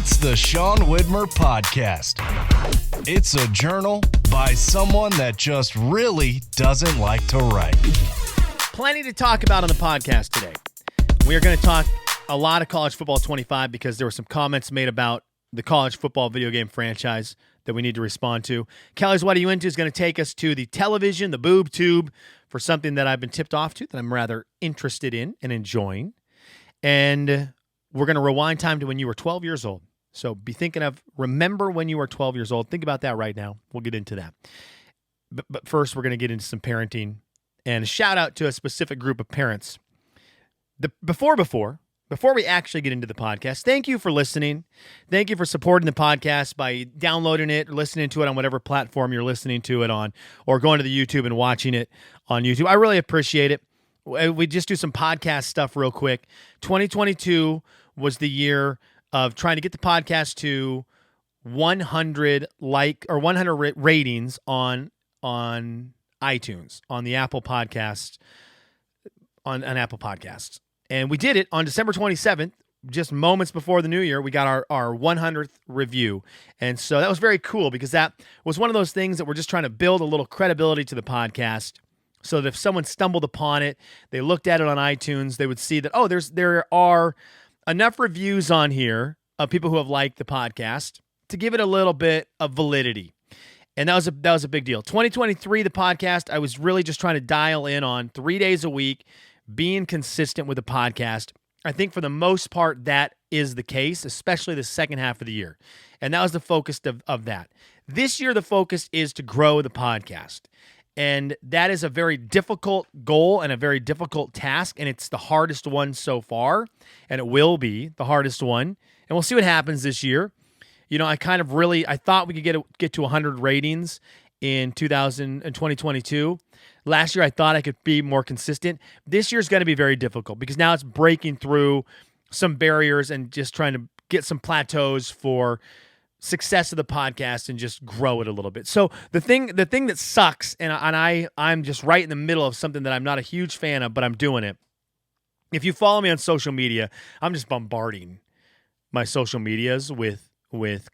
It's the Sean Widmer Podcast. It's a journal by someone that just really doesn't like to write. Plenty to talk about on the podcast today. We are going to talk a lot of college football 25 because there were some comments made about the college football video game franchise that we need to respond to. Kelly's What Are You Into is going to take us to the television, the boob tube, for something that I've been tipped off to that I'm rather interested in and enjoying. And we're going to rewind time to when you were 12 years old. So be thinking of, remember when you were 12 years old. Think about that right now. We'll get into that. But first, we're going to get into some parenting and a shout out to a specific group of parents. Before we actually get into the podcast, thank you for listening. Thank you for supporting the podcast by downloading it or listening to it on whatever platform you're listening to it on, or going to the YouTube and watching it on YouTube. I really appreciate it. We just do some podcast stuff real quick. 2022 was the year of trying to get the podcast to 100 ratings on iTunes, on the Apple Podcasts, on Apple Podcasts. And we did it on December 27th, just moments before the new year. We got our 100th review. And so that was very cool because that was one of those things that we're just trying to build a little credibility to the podcast so that if someone stumbled upon it, they looked at it on iTunes, they would see that, oh, there are enough reviews on here of people who have liked the podcast to give it a little bit of validity. And that was a big deal. 2023, the podcast, I was really just trying to dial in on 3 days a week, being consistent with the podcast. I think for the most part, that is the case, especially the second half of the year. And that was the focus of that. This year, the focus is to grow the podcast. And that is a very difficult goal and a very difficult task. And it's the hardest one so far. And it will be the hardest one. And we'll see what happens this year. You know, I thought we could get to 100 ratings in 2022. Last year, I thought I could be more consistent. This year's going to be very difficult because now it's breaking through some barriers and just trying to get some plateaus for success of the podcast and just grow it a little bit. So the thing that sucks, and I'm just right in the middle of something that I'm not a huge fan of, but I'm doing it. If you follow me on social media, I'm just bombarding my social medias with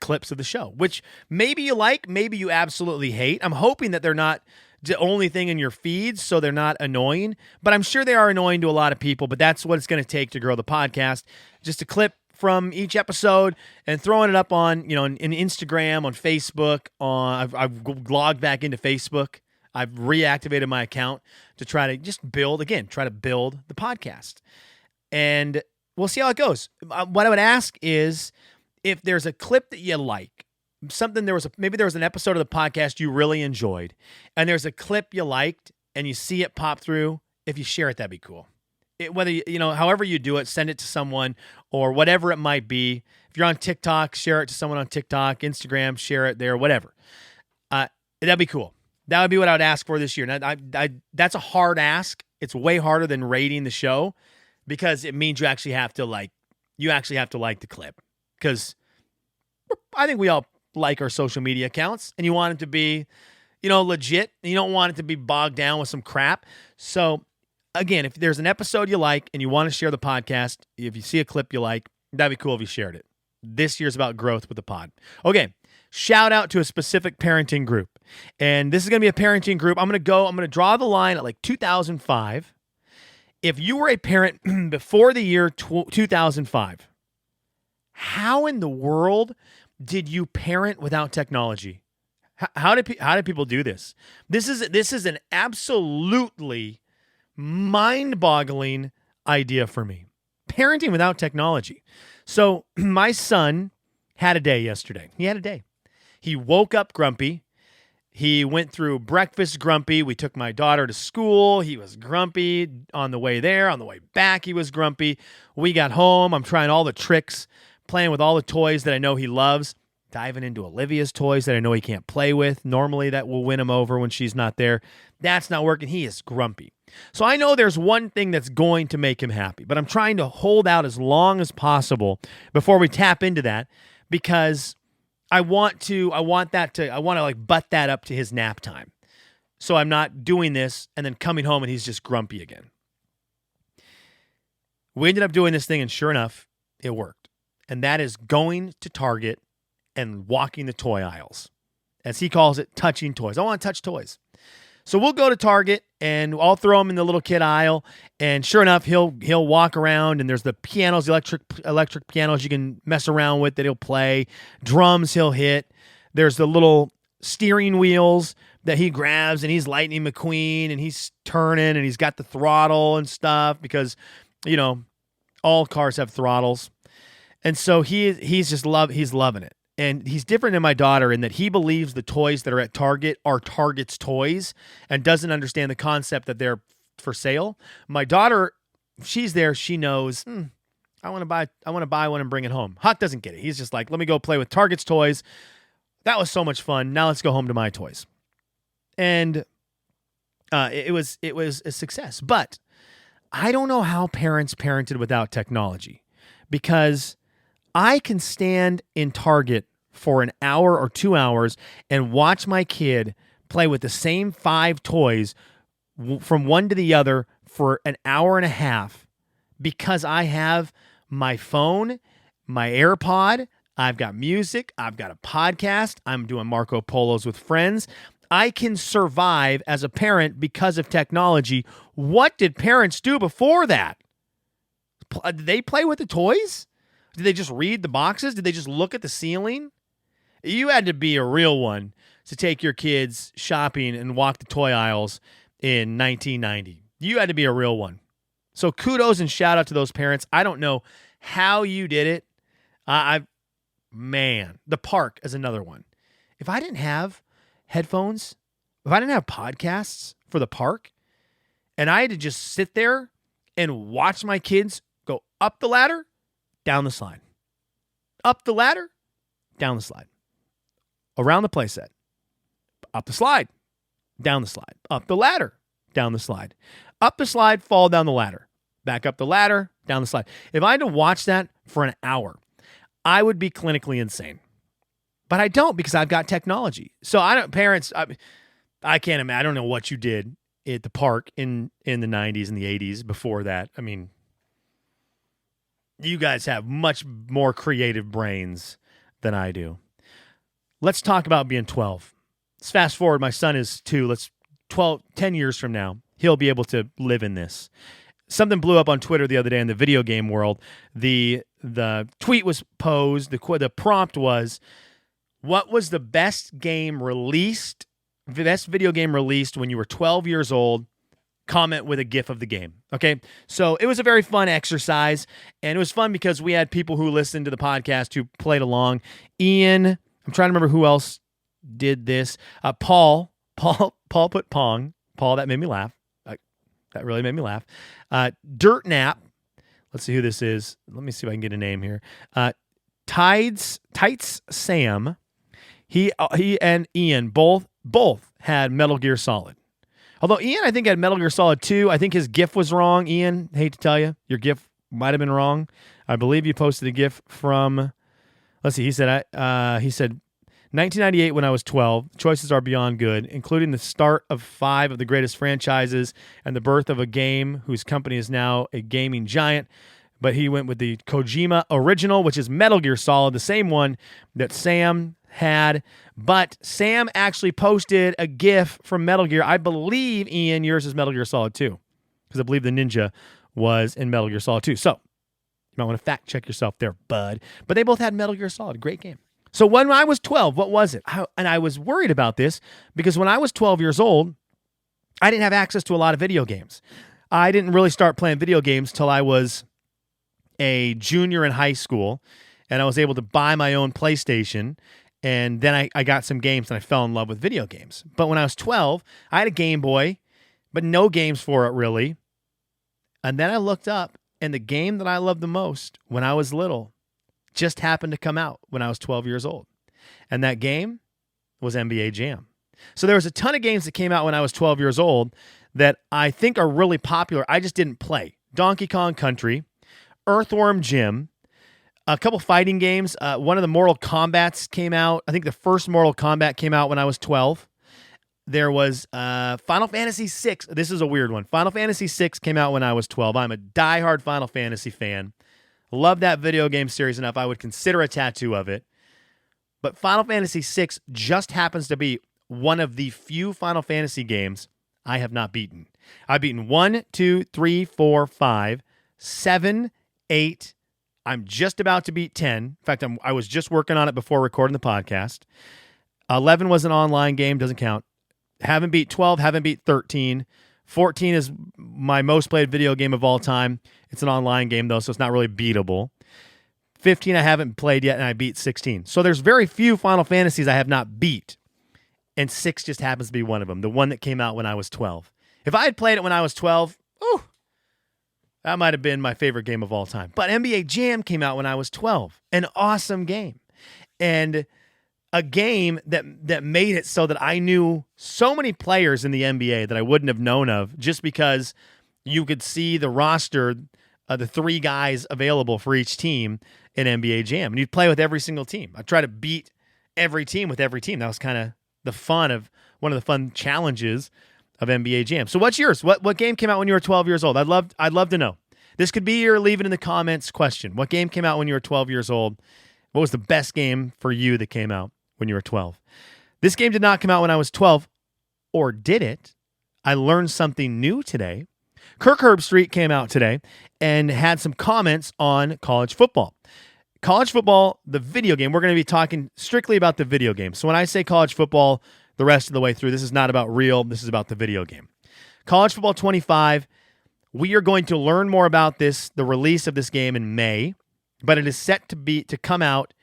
clips of the show, which maybe you like, maybe you absolutely hate. I'm hoping that they're not the only thing in your feeds, so they're not annoying, but I'm sure they are annoying to a lot of people, but that's what it's going to take to grow the podcast. Just a clip from each episode and throwing it up on, in Instagram, on Facebook, I've logged back into Facebook. I've reactivated my account to try to just build the podcast. And we'll see how it goes. What I would ask is if there's a clip that you like, maybe there was an episode of the podcast you really enjoyed, and there's a clip you liked, and you see it pop through, if you share it, that'd be cool. However you do it, send it to someone or whatever it might be. If you're on TikTok, share it to someone on TikTok, Instagram, share it there, whatever. That'd be cool. That would be what I would ask for this year. Now, that's a hard ask. It's way harder than rating the show because it means you actually have to like the clip. Because I think we all like our social media accounts, and you want it to be, legit. And you don't want it to be bogged down with some crap. So, again, if there's an episode you like and you want to share the podcast, if you see a clip you like, that'd be cool if you shared it. This year's about growth with the pod. Okay, shout out to a specific parenting group. And this is going to be a parenting group. I'm going to draw the line at like 2005. If you were a parent before the year 2005, how in the world did you parent without technology? How did people do this? This is an absolutely mind-boggling idea for me. Parenting without technology. So my son had a day yesterday. He had a day. He woke up grumpy. He went through breakfast grumpy. We took my daughter to school. He was grumpy on the way there. On the way back, he was grumpy. We got home. I'm trying all the tricks, playing with all the toys that I know he loves, diving into Olivia's toys that I know he can't play with. Normally, that will win him over when she's not there. That's not working. He is grumpy. So I know there's one thing that's going to make him happy, but I'm trying to hold out as long as possible before we tap into that because I want to like butt that up to his nap time. So I'm not doing this and then coming home and he's just grumpy again. We ended up doing this thing, and sure enough, it worked. and that is going to Target and walking the toy aisles. As he calls it, touching toys. I want to touch toys. So we'll go to Target and I'll throw him in the little kid aisle, and sure enough, he'll walk around, and there's the pianos, electric pianos you can mess around with that he'll play. Drums he'll hit. There's the little steering wheels that he grabs, and he's Lightning McQueen, and he's turning, and he's got the throttle and stuff because, all cars have throttles. And so he's loving it. And he's different than my daughter in that he believes the toys that are at Target are Target's toys and doesn't understand the concept that they're for sale. My daughter, she's there, she knows, I want to buy one and bring it home. Huck doesn't get it. He's just like, let me go play with Target's toys. That was so much fun. Now let's go home to my toys. And it was a success. But I don't know how parents parented without technology, because I can stand in Target for an hour or 2 hours and watch my kid play with the same 5 toys from one to the other for an hour and a half because I have my phone, my AirPod, I've got music, I've got a podcast, I'm doing Marco Polos with friends. I can survive as a parent because of technology. What did parents do before that? Did they play with the toys? Did they just read the boxes? Did they just look at the ceiling? You had to be a real one to take your kids shopping and walk the toy aisles in 1990. You had to be a real one. So kudos and shout out to those parents. I don't know how you did it. The park is another one. If I didn't have headphones, if I didn't have podcasts for the park, and I had to just sit there and watch my kids go up the ladder, down the slide, up the ladder, down the slide, around the playset, up the slide, down the slide, up the ladder, down the slide, up the slide, fall down the ladder, back up the ladder, down the slide. If I had to watch that for an hour, I would be clinically insane. But I don't, because I've got technology. So I can't imagine. I don't know what you did at the park in the 90s and the 80s before that. I mean, you guys have much more creative brains than I do. Let's talk about being 12. Let's fast forward. My son is 2. 10 years from now, he'll be able to live in this. Something blew up on Twitter the other day in the video game world. The tweet was posed. The prompt was, what was the best video game released when you were 12 years old? Comment with a GIF of the game. Okay. So it was a very fun exercise, and it was fun because we had people who listened to the podcast who played along. Ian, I'm trying to remember who else did this. Paul put Pong. Paul, that made me laugh. That really made me laugh. Dirt Nap. Let's see who this is. Let me see if I can get a name here. Tights Sam. He and Ian both had Metal Gear Solid. Although Ian, I think, had Metal Gear Solid 2. I think his GIF was wrong. Ian, hate to tell you, your GIF might have been wrong. I believe you posted a GIF from, let's see, he said 1998 when I was 12. Choices are beyond good, including the start of 5 of the greatest franchises and the birth of a game whose company is now a gaming giant. But he went with the Kojima original, which is Metal Gear Solid, the same one that Sam had. But Sam actually posted a GIF from Metal Gear. I believe, Ian, yours is Metal Gear Solid 2, because I believe the ninja was in Metal Gear Solid 2. So you might want to fact check yourself there, bud. But they both had Metal Gear Solid. Great game. So when I was 12, what was it? And I was worried about this because when I was 12 years old, I didn't have access to a lot of video games. I didn't really start playing video games till I was a junior in high school, and I was able to buy my own PlayStation, and then I got some games, and I fell in love with video games. But when I was 12, I had a Game Boy, but no games for it, really. And then I looked up, and the game that I loved the most when I was little just happened to come out when I was 12 years old. And that game was NBA Jam. So there was a ton of games that came out when I was 12 years old that I think are really popular. I just didn't play. Donkey Kong Country, Earthworm Jim, a couple fighting games. One of the Mortal Kombats came out. I think the first Mortal Kombat came out when I was 12. There was Final Fantasy VI. This is a weird one. Final Fantasy VI came out when I was 12. I'm a diehard Final Fantasy fan. Love that video game series enough. I would consider a tattoo of it. But Final Fantasy VI just happens to be one of the few Final Fantasy games I have not beaten. I've beaten 1, 2, 3, 4, 5, 7, 8. I'm just about to beat 10. In fact, I was just working on it before recording the podcast. 11 was an online game, doesn't count. Haven't beat 12, haven't beat 13. 14 is my most played video game of all time. It's an online game, though, so it's not really beatable. 15 I haven't played yet, and I beat 16. So there's very few Final Fantasies I have not beat, and 6 just happens to be one of them, the one that came out when I was 12. If I had played it when I was 12, that might have been my favorite game of all time. But NBA Jam came out when I was 12. An awesome game. And a game that made it so that I knew so many players in the NBA that I wouldn't have known of just because you could see the roster, the 3 guys available for each team in NBA Jam. And you'd play with every single team. I'd try to beat every team with every team. That was kind of the fun of one of the fun challenges of NBA Jam. So what's yours? What game came out when you were 12 years old? I'd love to know. This could be your leave it in the comments question. What game came out when you were 12 years old? What was the best game for you that came out when you were 12? This game did not come out when I was 12, or did it? I learned something new today. Kirk Herbstreit came out today and had some comments on college football. College football, the video game, we're going to be talking strictly about the video game. So when I say college football the rest of the way through, this is not about real, this is about the video game. College Football 25, we are going to learn more about this, the release of this game in May, but it is set to come out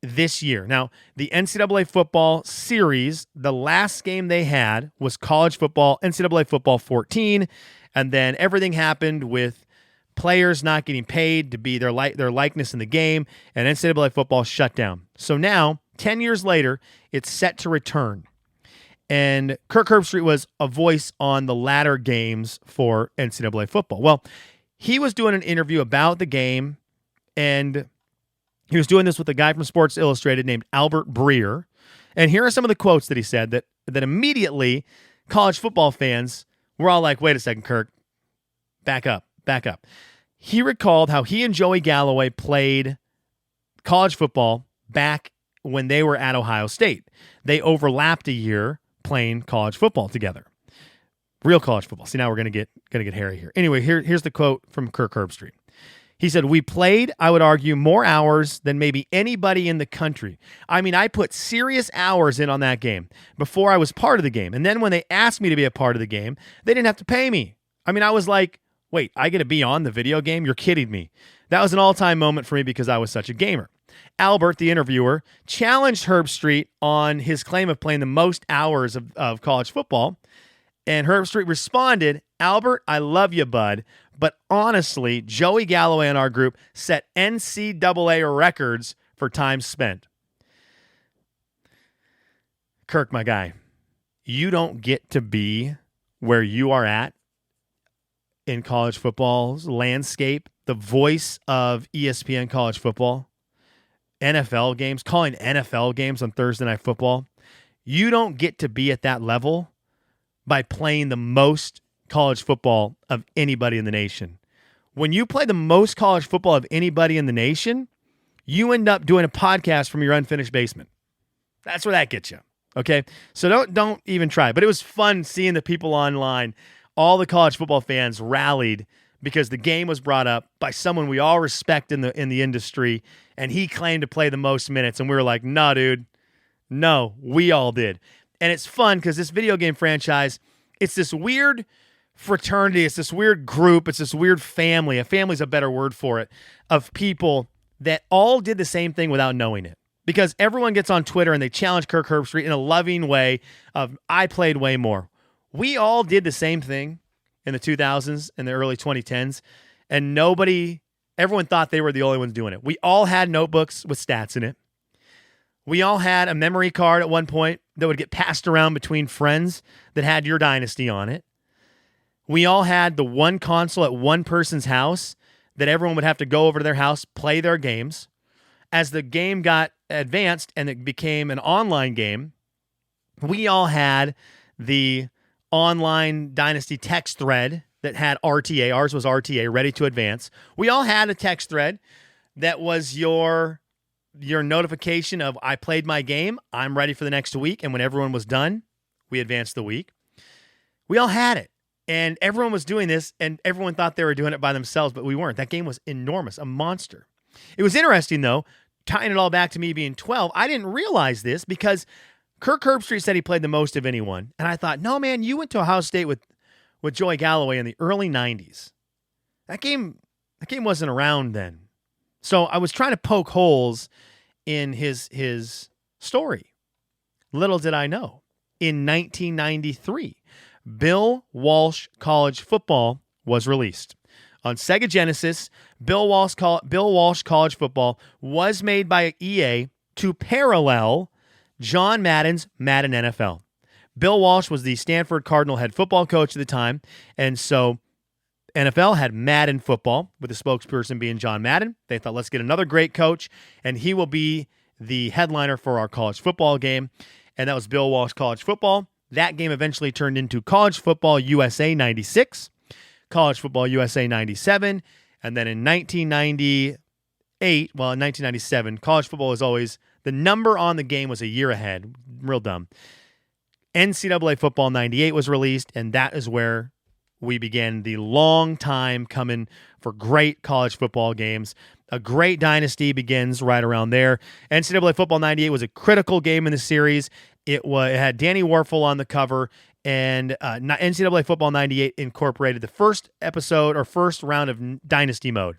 this year. Now, the NCAA football series, the last game they had was college football, NCAA football 14, and then everything happened with players not getting paid to be their likeness in the game, and NCAA football shut down. So now, 10 years later, it's set to return. And Kirk Herbstreit was a voice on the latter games for NCAA football. Well, he was doing an interview about the game, and he was doing this with a guy from Sports Illustrated named Albert Breer. And here are some of the quotes that he said that immediately college football fans were all like, wait a second, Kirk, back up. He recalled how he and Joey Galloway played college football back when they were at Ohio State. They overlapped a year playing college football together. Real college football. See, now we're gonna get hairy here. Anyway, here's the quote from Kirk Herbstreit. He said, "We played, I would argue, more hours than maybe anybody in the country. I mean, I put serious hours in on that game before I was part of the game. And then when they asked me to be a part of the game, they didn't have to pay me. I mean, I was like, wait, I get to be on the video game? You're kidding me." That was an all-time moment for me because I was such a gamer. Albert, the interviewer, challenged Herbstreit on his claim of playing the most hours of college football. And Herbstreit responded, "Albert, I love you, bud. But honestly, Joey Galloway and our group set NCAA records for time spent." Kirk, my guy, you don't get to be where you are at in college football's landscape, the voice of ESPN college football, NFL games, calling NFL games on Thursday Night Football. You don't get to be at that level by playing the most college football of anybody in the nation. When you play the most college football of anybody in the nation, you end up doing a podcast from your unfinished basement. That's where that gets you. Okay? So don't even try. But it was fun seeing the people online. All the college football fans rallied because the game was brought up by someone we all respect in the industry, and he claimed to play the most minutes, and we were like, "No, dude. No, we all did." And it's fun because this video game franchise, it's this weird fraternity, it's this weird group, it's this weird family. A family's a better word for it, of people that all did the same thing without knowing it. Because everyone gets on Twitter and they challenge Kirk Herbstreit in a loving way of, I played way more. We all did the same thing in the 2000s and the early 2010s, and everyone thought they were the only ones doing it. We all had notebooks with stats in it. We all had a memory card at one point that would get passed around between friends that had your dynasty on it. We all had the one console at one person's house that everyone would have to go over to their house, play their games. As the game got advanced and it became an online game, we all had the online dynasty text thread that had RTA. Ours was RTA, ready to advance. We all had a text thread that was your notification of I played my game, I'm ready for the next week, and when everyone was done, we advanced the week. We all had it, and everyone was doing this, and everyone thought they were doing it by themselves, but we weren't. That game was enormous, a monster. It was interesting, though, tying it all back to me being 12. I didn't realize this because Kirk Herbstreit said he played the most of anyone, and I thought, no, man, you went to Ohio State with Joey Galloway in the early 90s. That game wasn't around then. So I was trying to poke holes in his story. Little did I know, in 1993, Bill Walsh College Football was released. On Sega Genesis, Bill Walsh College Football was made by EA to parallel John Madden's Madden NFL. Bill Walsh was the Stanford Cardinal head football coach at the time, and so NFL had Madden football, with the spokesperson being John Madden. They thought, let's get another great coach, and he will be the headliner for our college football game, and that was Bill Walsh College Football. That game eventually turned into College Football USA 96, College Football USA 97, and then in 1997, college football was always, the number on the game was a year ahead. Real dumb. NCAA Football 98 was released, and that is where we began the long time coming for great college football games. A great dynasty begins right around there. NCAA Football 98 was a critical game in the series. It had Danny Warfel on the cover, and NCAA Football 98 incorporated the first episode or first round of Dynasty mode.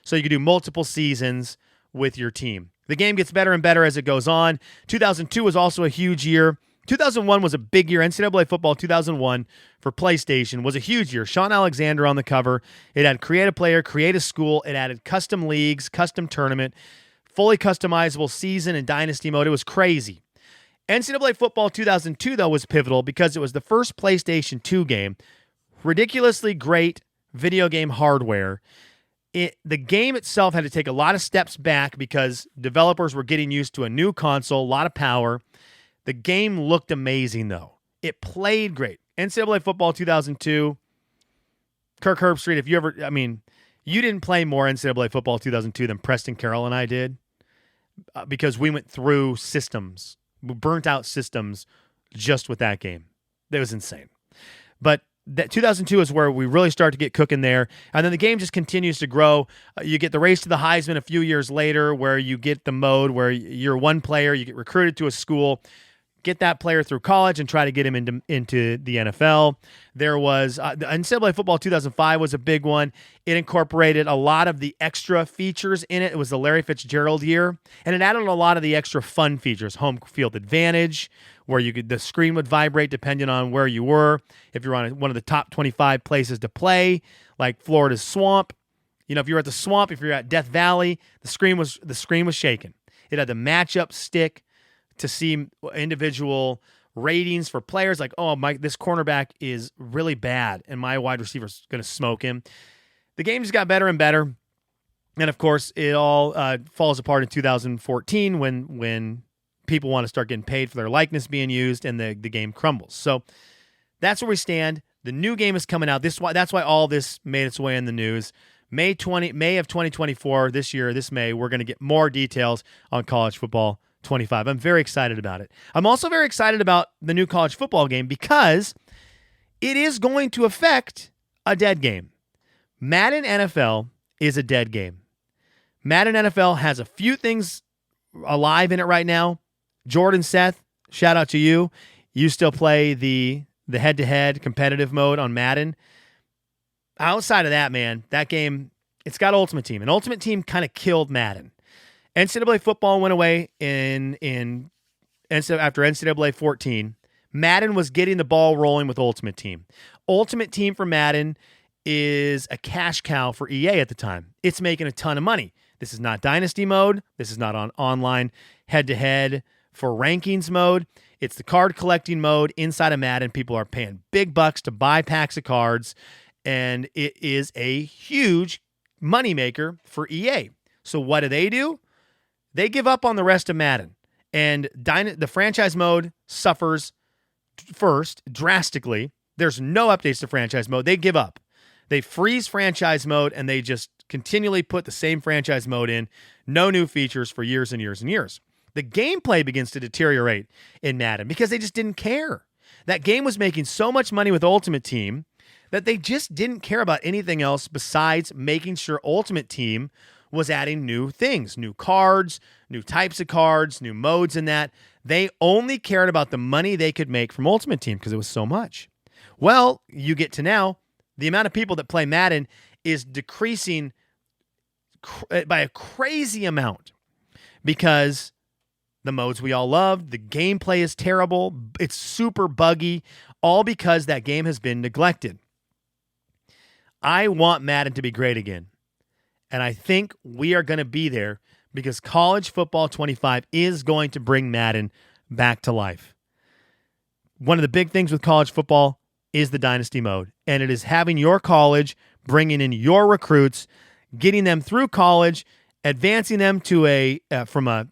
So you could do multiple seasons with your team. The game gets better and better as it goes on. 2002 was also a huge year. 2001 was a big year. NCAA Football 2001 for PlayStation was a huge year. Sean Alexander on the cover. It had create a player, create a school. It added custom leagues, custom tournament, fully customizable season and dynasty mode. It was crazy. NCAA Football 2002, though, was pivotal because it was the first PlayStation 2 game. Ridiculously great video game hardware. The game itself had to take a lot of steps back because developers were getting used to a new console, a lot of power. The game looked amazing, though. It played great. NCAA Football 2002, Kirk Herbstreit, you didn't play more NCAA Football 2002 than Preston Carroll and I did because we went through systems. We burnt out systems just with that game. That was insane. But that 2002 is where we really start to get cooking there. And then the game just continues to grow. You get the race to the Heisman a few years later where you get the mode where you're one player, you get recruited to a school, get that player through college and try to get him into the NFL. There was the NCAA Football 2005 was a big one. It incorporated a lot of the extra features in it. It was the Larry Fitzgerald year, and it added a lot of the extra fun features. Home field advantage, where the screen would vibrate depending on where you were. If you're on one of the top 25 places to play, like Florida's Swamp, if you're at the Swamp, if you're at Death Valley, the screen was shaking. It had the matchup stick to see individual ratings for players, like, this cornerback is really bad, and my wide receiver's going to smoke him. The game just got better and better, and of course, it all falls apart in 2014 when people want to start getting paid for their likeness being used, and the game crumbles. So that's where we stand. The new game is coming out. That's why all this made its way in the news. May of 2024, this May, we're going to get more details on college football 25. I'm very excited about it. I'm also very excited about the new college football game because it is going to affect a dead game. Madden NFL is a dead game. Madden NFL has a few things alive in it right now. Jordan Seth, shout out to you. You still play the head-to-head competitive mode on Madden. Outside of that, man, that game, it's got Ultimate Team. And Ultimate Team kind of killed Madden. NCAA football went away after NCAA 14. Madden was getting the ball rolling with Ultimate Team. Ultimate Team for Madden is a cash cow for EA at the time. It's making a ton of money. This is not Dynasty mode. This is not on online head-to-head for rankings mode. It's the card collecting mode inside of Madden. People are paying big bucks to buy packs of cards, and it is a huge moneymaker for EA. So what do? They give up on the rest of Madden, and the franchise mode suffers first drastically. There's no updates to franchise mode. They give up. They freeze franchise mode and they just continually put the same franchise mode in, no new features for years and years and years. The gameplay begins to deteriorate in Madden because they just didn't care. That game was making so much money with Ultimate Team that they just didn't care about anything else besides making sure Ultimate Team was adding new things, new cards, new types of cards, new modes in that. They only cared about the money they could make from Ultimate Team because it was so much. Well, you get to now, the amount of people that play Madden is decreasing by a crazy amount because the modes we all love, the gameplay is terrible, it's super buggy, all because that game has been neglected. I want Madden to be great again. And I think we are going to be there because College Football 25 is going to bring Madden back to life. One of the big things with college football is the dynasty mode, and it is having your college, bringing in your recruits, getting them through college, advancing them to from a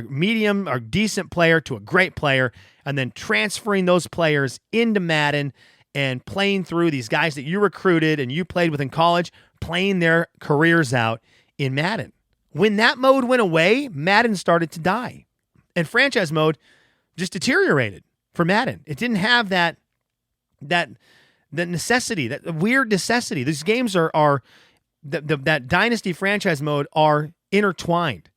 medium or decent player to a great player, and then transferring those players into Madden and playing through these guys that you recruited and you played with in college, playing their careers out in Madden. When that mode went away, Madden started to die. And franchise mode just deteriorated for Madden. It didn't have that necessity, that weird necessity. These games are that dynasty franchise mode are intertwined.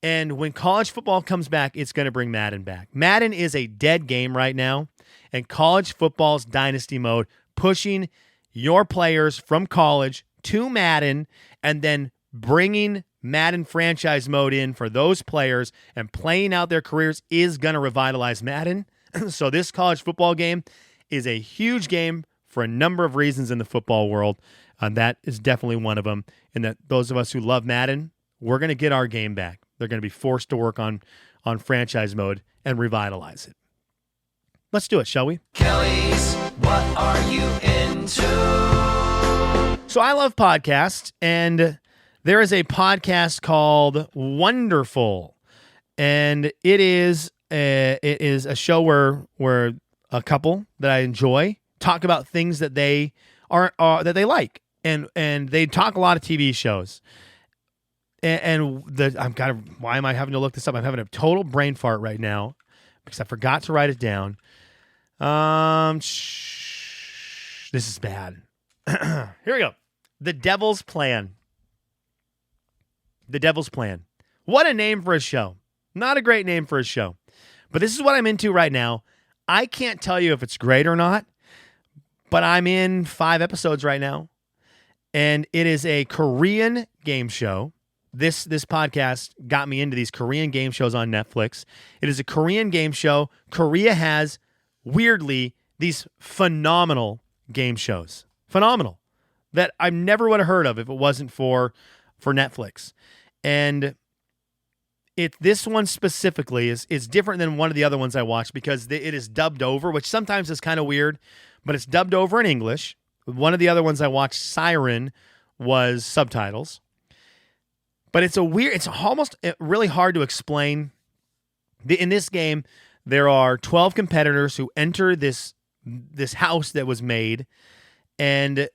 And when college football comes back, it's going to bring Madden back. Madden is a dead game right now, and college football's dynasty mode, pushing your players from college to Madden and then bringing Madden franchise mode in for those players and playing out their careers is going to revitalize Madden. So this college football game is a huge game for a number of reasons in the football world. That is definitely one of them. And that those of us who love Madden, we're going to get our game back. They're going to be forced to work on franchise mode and revitalize it. Let's do it, shall we? Kelly's, what are you into? So I love podcasts, and there is a podcast called Wonderful, and it is a show where a couple that I enjoy talk about things that they are that they like, and they talk a lot of TV shows. Why am I having to look this up? I'm having a total brain fart right now because I forgot to write it down. This is bad. Here we go. The Devil's Plan. The Devil's Plan. What a name for a show. Not a great name for a show. But this is what I'm into right now. I can't tell you if it's great or not, but I'm in 5 episodes right now. And it is a Korean game show. This podcast got me into these Korean game shows on Netflix. It is a Korean game show. Korea has, weirdly, these phenomenal game shows. Phenomenal. That I never would have heard of if it wasn't for Netflix. And this one specifically is different than one of the other ones I watched because it is dubbed over, which sometimes is kind of weird, but it's dubbed over in English. One of the other ones I watched, Siren, was subtitles. But it's almost really hard to explain. In this game, there are 12 competitors who enter this house that was made, and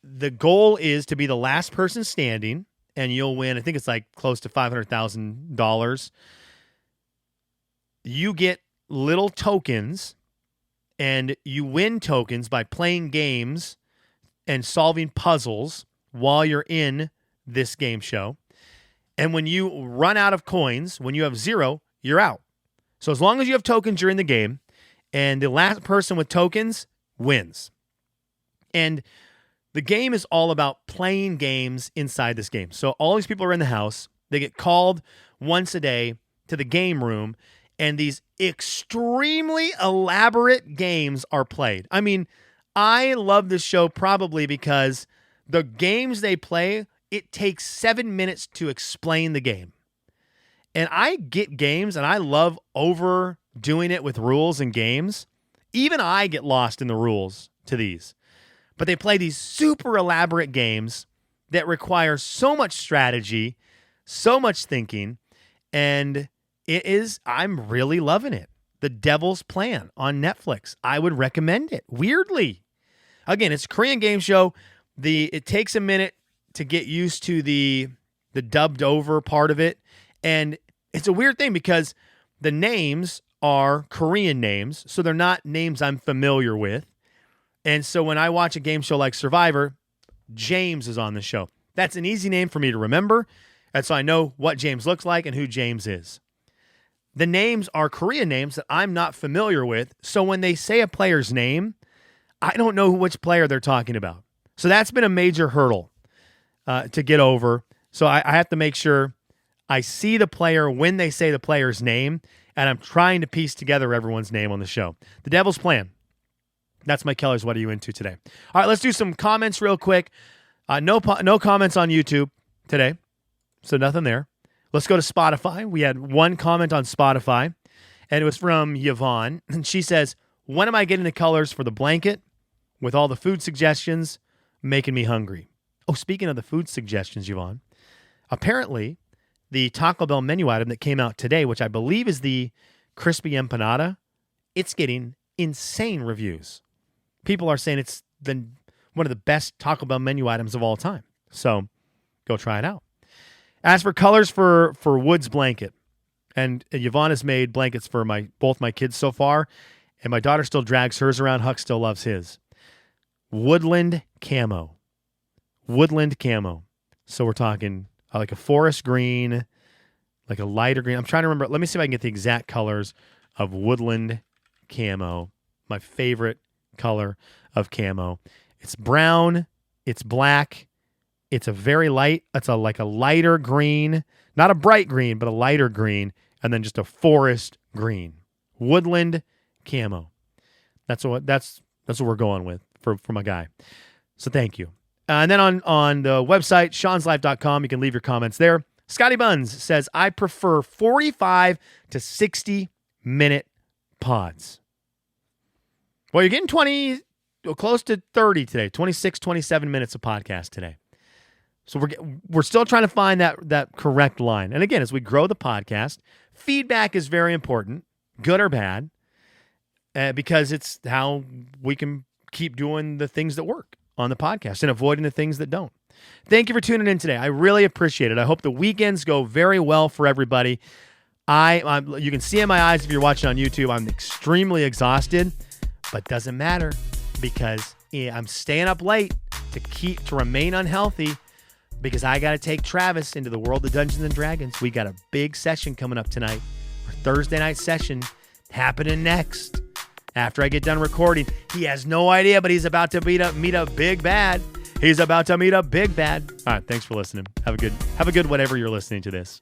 the goal is to be the last person standing, and you'll win. I think it's like close to $500,000. You get little tokens, and you win tokens by playing games and solving puzzles while you're in this game show. And when you run out of coins, when you have 0, you're out. So as long as you have tokens, you're in the game. And the last person with tokens wins. And the game is all about playing games inside this game. So all these people are in the house. They get called once a day to the game room. And these extremely elaborate games are played. I mean, I love this show probably because the games they play, it takes 7 minutes to explain the game. And I get games, and I love overdoing it with rules and games. Even I get lost in the rules to these. But they play these super elaborate games that require so much strategy, so much thinking, and I'm really loving it. The Devil's Plan on Netflix. I would recommend it. Weirdly. Again, it's a Korean game show, it takes a minute to get used to the dubbed over part of it. And it's a weird thing because the names are Korean names, so they're not names I'm familiar with. And so when I watch a game show like Survivor, James is on the show. That's an easy name for me to remember, and so I know what James looks like and who James is. The names are Korean names that I'm not familiar with, so when they say a player's name, I don't know which player they're talking about. So that's been a major hurdle to get over. So I have to make sure I see the player when they say the player's name, and I'm trying to piece together everyone's name on the show. The Devil's Plan. That's my Keller's What Are You Into today. All right, let's do some comments real quick. No comments on YouTube today, so nothing there. Let's go to Spotify. We had one comment on Spotify, and it was from Yvonne. And she says, when am I getting the colors for the blanket with all the food suggestions making me hungry? Oh, speaking of the food suggestions, Yvonne, apparently the Taco Bell menu item that came out today, which I believe is the crispy empanada, it's getting insane reviews. People are saying it's one of the best Taco Bell menu items of all time. So go try it out. As for colors for Wood's blanket, and Yvonne has made blankets for both my kids so far, and my daughter still drags hers around. Huck still loves his. Woodland camo. Woodland camo. So we're talking like a forest green, like a lighter green. I'm trying to remember. Let me see if I can get the exact colors of woodland camo. My favorite color of camo. It's brown. It's black. It's a very light. It's like a lighter green, not a bright green, but a lighter green, and then just a forest green. Woodland camo. That's what we're going with for my guy. So thank you. And then on the website, Sean'sLife.com, you can leave your comments there. Scotty Buns says, I prefer 45 to 60 minute pods. Well, you're getting close to 30 today, 26, 27 minutes of podcast today. So we're still trying to find that correct line. And again, as we grow the podcast, feedback is very important, good or bad, because it's how we can keep doing the things that work on the podcast and avoiding the things that don't. Thank you for tuning in today. I really appreciate it. I hope the weekends go very well for everybody. You can see in my eyes if you're watching on YouTube, I'm extremely exhausted, but doesn't matter because I'm staying up late to remain unhealthy. Because I got to take Travis into the world of Dungeons and Dragons. We got a big session coming up tonight. Our Thursday night session happening next. After I get done recording, he has no idea, but he's about to meet a big bad. He's about to meet a big bad. All right, thanks for listening. Have a good whatever you're listening to this.